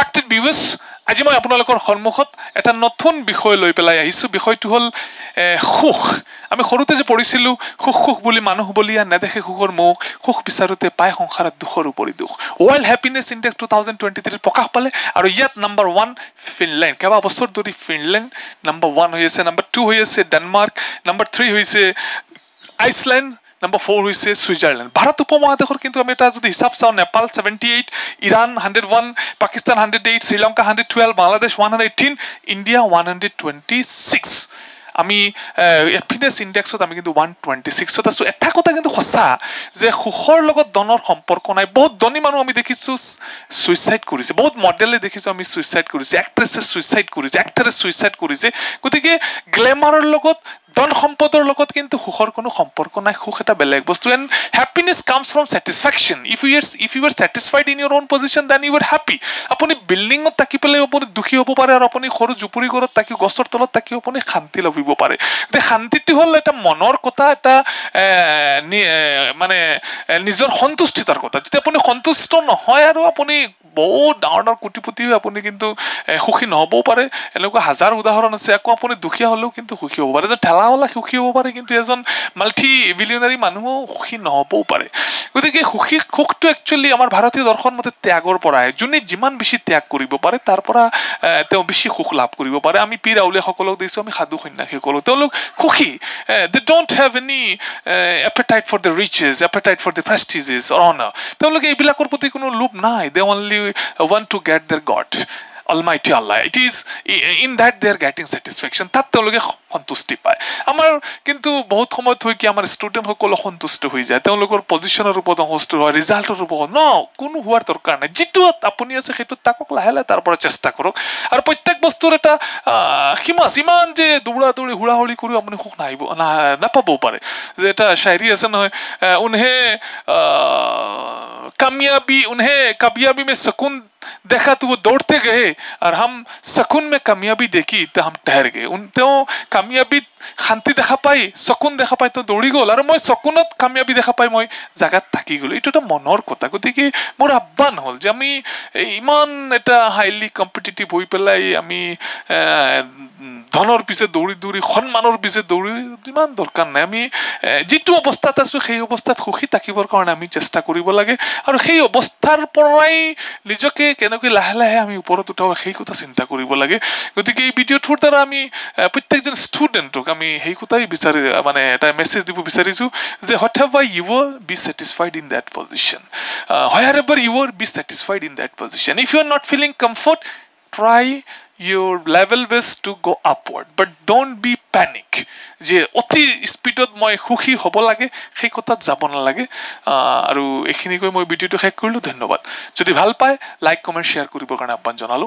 ৰেসপেক্টেড viewers আজি মই আপোনালোকৰ সন্মুখত এটা নতুন বিষয় লৈ পেলাই আহিছো বিষয়টো হল সুখ আমি সৰুতে যে পঢ়িছিলো সুখ সুখ বুলি মানুহ বলিয়া নেদেখে সুখৰ মুখ সুখ বিচাৰোতে পায় সংসাৰত দুখৰ উপৰি দুখ ওয়াৰ্ল্ড হ্যাপিনেস ইনডেক্স 2023 প্ৰকাশ পালে আৰু ইয়াত নম্বৰ 1 ফিনল্যান্ড কেবা বছৰ ধৰি ফিনল্যান্ড নম্বৰ 1 হৈ আছে নম্বৰ 2 হৈ আছে ডেনমাৰ্ক নম্বৰ 3 হৈছে আইসল্যান্ড Number 4 হৈছে সুইজাৰল্যান্ড ভাৰত উপমহাদেশৰ কিন্তু আমি এটা যদি হিসাব চাও নেপাল 78 ইরান 101 পাকিস্তান 108 শ্রীলঙ্কা 112 বাংলাদেশ 118 ইন্ডিয়া 126 আমি হ্যাপিনেস ইনডেক্সত আমি কিন্তু 126 ত আছো এটা কথা কিন্তু সঁচা যে সুখৰ লগত ধনৰ সম্পৰ্ক নাই বহুত ধনী মানুহ আমি দেখিছো সুইসাইড কৰিছে বহুত মডেলে দেখিছো আমি সুইসাইড কৰিছে এক্ট্ৰেছে সুইসাইড কৰিছে এক্টৰে সুইসাইড কৰিছে গতিকে গ্ল্যামাৰৰ লগত ধন সম্পদৰ লগত কিন্তু সুখৰ কোনো সম্পৰ্ক নাই সুখ এটা বেলেগ বস্তু and happiness comes from satisfaction if you are satisfied in your own position then you are happy আপুনি বিল্ডিংত থাকি পেলে আপুনি দুখী হ'ব পাৰে আৰু আপুনি সৰু জুপুৰি ঘৰত থাকি গছৰ তলত থাকি আপুনি শান্তি লভিব পাৰে তে শান্তিটো হল এটা মনৰ কথা এটা মানে নিজৰ সন্তুষ্টিৰ কথা যদি আপুনি সন্তুষ্ট নহয় আৰু আপুনি বহুত ডাঙৰ কোটিপতি হৈ আপুনি কিন্তু সুখী নহবও পাৰে এনেকুৱা হাজাৰ উদাহৰণ আছে আকৌ আপুনি দুখীয়া হলেও কিন্তু সুখী হ'ব পাৰে যে ঠেলাওয়ালা সুখী হ'ব পাৰে কিন্তু এজন মাল্টি বিলিয়নাৰী মানুহ সুখী নহবও পাৰে গতিকে সুখটো একচুয়ালি আমাৰ ভাৰতীয় দৰ্শন মতে ত্যাগৰ পৰা আহে যোনে যিমান বেছি ত্যাগ কৰিব পাৰে তাৰ পৰা তেওঁ বেছি সুখ লাভ কৰিব পাৰে আমি পীৰ আউলিয়া সকলক দেখিছো আমি সাধু সন্যাসী সকলক তেওঁলোক সুখী they don't have any appetite for the riches appetite for the prestiges or honor তেওঁলোকে এইবিলাকৰ প্ৰতি কোনো লোভ নাই they only want to get their god Almighty Allah it is in that they are getting satisfaction tat তেওঁলোকে সন্তুষ্টি পায় আমাৰ কিন্তু বহুত সময়ত হয় কি আমাৰ ষ্টুডেন্ট সকল সন্তুষ্ট হৈ যায় তেওঁলোকৰ পজিশনৰ ওপৰত সন্তুষ্ট হয় ৰিজাল্টৰ ওপৰত ন কোনো হোৱাৰ দৰকাৰ নাই যেটো আপুনি আছে সেইটো তাকক লাহে লাহে তাৰ পৰা চেষ্টা কৰক আৰু প্ৰত্যেক বস্তুৰ এটা সীমান যে দৌৰা দৌৰি হুৰাহুৰি কৰি আপুনি সুখ নাহিব নাপাবও পাৰে যে এটা শায়ৰী আছে নহয় উনহে कामयाबी में सुकून देखा तो वो दौड़ते गए और हम सुकून में कामयाबी देखी तो हम ठहर गए তেওঁ কামিয়াবি শান্তি দেখা পাই সুকুন দেখা পাই তো দৌৰি গল আৰু মই সুকুনত কামিয়াবি দেখা পাই মই জাগাত থাকি গলো এটা এটা মনৰ কথা গতিকে মোৰ আহ্বান হল যে আমি ইমান এটা হাইলি কম্পিটিটিভ হৈ পেলাই আমি ধনৰ পিছে দৌৰি দৌৰি সন্মানৰ পিছে দৌৰি ইমান দৰকাৰ নাই আমি যেটো অৱস্থাত আছো সেই অৱস্থাত সুখী থাকিবৰ কাৰণে আমি চেষ্টা কৰিব লাগে আৰু সেই অৱস্থাৰ পৰাই নিজকে কেনেকৈ লাহে লাহে আমি ওপৰত উঠাও সেই কথা চিন্তা কৰিব লাগে গতিকে এই ভিডিঅ'টোৰ দ্বাৰা আমি প্ৰত্যেকজন ষ্টুডেণ্টক আমি সেই কথাই বিচাৰি মানে এটা মেছেজ দিব বিচাৰিছো যে whatever you are be satisfied in that position wherever you are be satisfied in that position if you are not feeling comfort try your level best to go upward but don't be panic যে অতি স্পিডত মই সুখী হ'ব লাগে সেই কথাত যাব নালাগে আৰু এখিনিকৈ মই ভিডিঅ'টো শেষ কৰিলো ধন্যবাদ যদি ভাল পায় লাইক কমেন্ট শেয়াৰ কৰিবৰ কাৰণে আহ্বান জনালো